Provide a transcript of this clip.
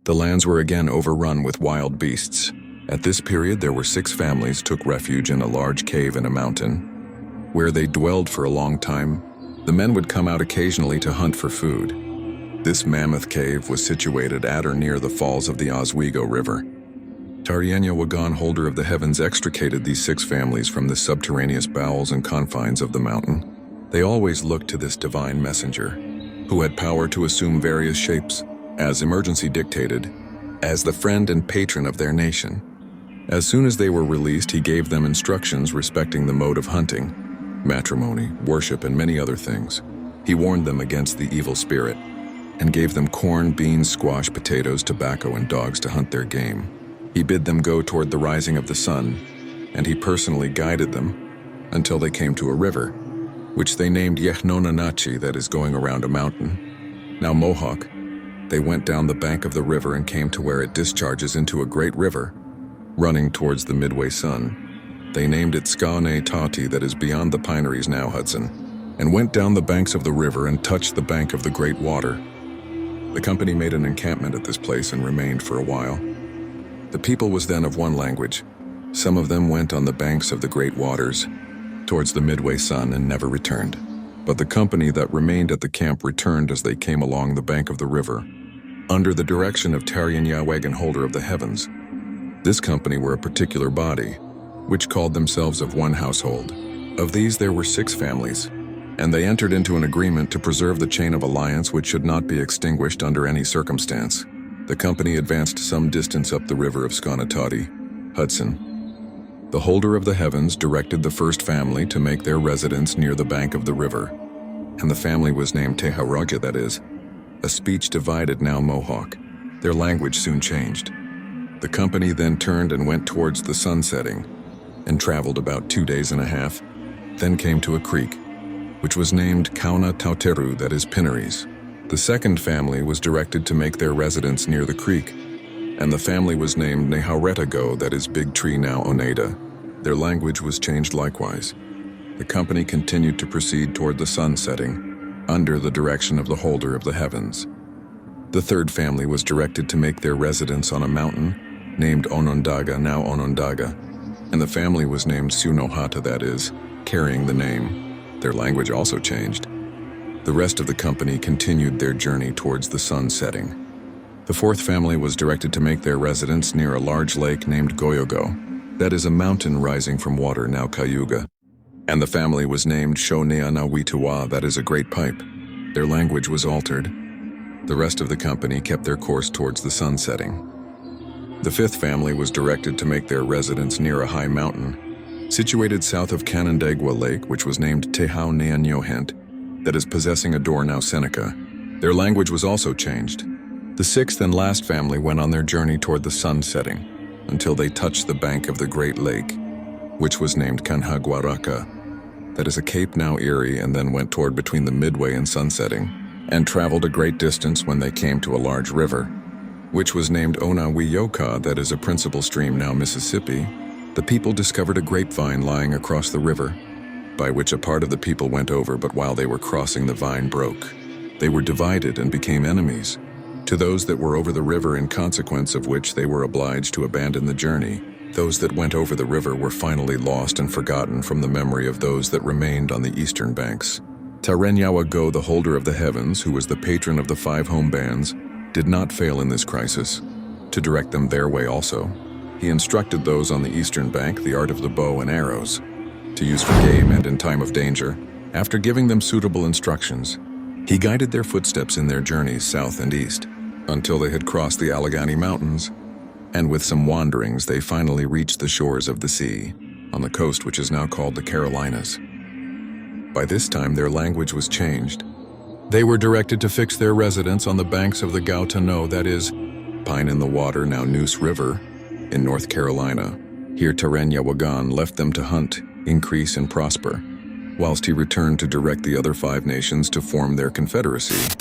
The lands were again overrun with wild beasts. At this period, there were 6 families took refuge in a large cave in a mountain, where they dwelled for a long time. The men would come out occasionally to hunt for food. This mammoth cave was situated at or near the falls of the Oswego River. Taryenyawagan, holder of the heavens, extricated these 6 families from the subterraneous bowels and confines of the mountain. They always looked to this divine messenger, who had power to assume various shapes, as emergency dictated, as the friend and patron of their nation. As soon as they were released, he gave them instructions respecting the mode of hunting, matrimony, worship, and many other things. He warned them against the evil spirit, and gave them corn, beans, squash, potatoes, tobacco, and dogs to hunt their game. He bid them go toward the rising of the sun, and he personally guided them until they came to a river, which they named Yehnonanachi, that is, going around a mountain. Now Mohawk, they went down the bank of the river and came to where it discharges into a great river, running towards the midway sun. They named it Skaane Tati, that is beyond the pineries now Hudson, and went down the banks of the river and touched the bank of the great water. The company made an encampment at this place and remained for a while. The people was then of one language. Some of them went on the banks of the great waters, towards the midway sun, and never returned. But the company that remained at the camp returned as they came along the bank of the river, under the direction of Taryenyawagan, holder of the heavens. This company were a particular body, which called themselves of one household. Of these there were 6 families, and they entered into an agreement to preserve the chain of alliance which should not be extinguished under any circumstance. The company advanced some distance up the river of Sconatati, Hudson. The holder of the heavens directed the first family to make their residence near the bank of the river, and the family was named Teharaja, that is, a speech divided now Mohawk. Their language soon changed. The company then turned and went towards the sun setting, and traveled about 2 days and a half, then came to a creek, which was named Kauna Tauteru, that is, Pinaries. The second family was directed to make their residence near the creek, and the family was named Nehauretago, that is, Big Tree now Oneida. Their language was changed likewise. The company continued to proceed toward the sun setting, under the direction of the holder of the heavens. The third family was directed to make their residence on a mountain named Onondaga, now Onondaga, and the family was named Sunohata, that is, carrying the name. Their language also changed. The rest of the company continued their journey towards the sun setting. The fourth family was directed to make their residence near a large lake named Goyogo, that is, a mountain rising from water, now Cayuga, and the family was named Shoneanawituwa, that is, a great pipe. Their language was altered. The rest of the company kept their course towards the sun setting. The fifth family was directed to make their residence near a high mountain, situated south of Canandaigua Lake, which was named Tehau Neanyohent, that is, possessing a door now Seneca. Their language was also changed. The sixth and last family went on their journey toward the sun setting, until they touched the bank of the great lake, which was named Kanhaguaraka, that is, a cape now Erie, and then went toward between the midway and sunsetting, and traveled a great distance when they came to a large river, which was named Onawiyoka, that is, a principal stream now Mississippi. The people discovered a grapevine lying across the river, by which a part of the people went over, but while they were crossing, the vine broke. They were divided and became enemies to those that were over the river, in consequence of which they were obliged to abandon the journey. Those that went over the river were finally lost and forgotten from the memory of those that remained on the eastern banks. Taryenyawago, the holder of the heavens, who was the patron of the 5 home bands, did not fail in this crisis to direct them their way also. He instructed those on the eastern bank the art of the bow and arrows, to use for game and in time of danger. After giving them suitable instructions, he guided their footsteps in their journeys south and east, until they had crossed the Allegheny Mountains, and with some wanderings they finally reached the shores of the sea, on the coast which is now called the Carolinas. By this time their language was changed. They were directed to fix their residence on the banks of the Gautano, that is, Pine in the Water, now Neuse River, in North Carolina. Here Taryenyawagan left them to hunt, increase, and prosper, whilst he returned to direct the other 5 nations to form their confederacy.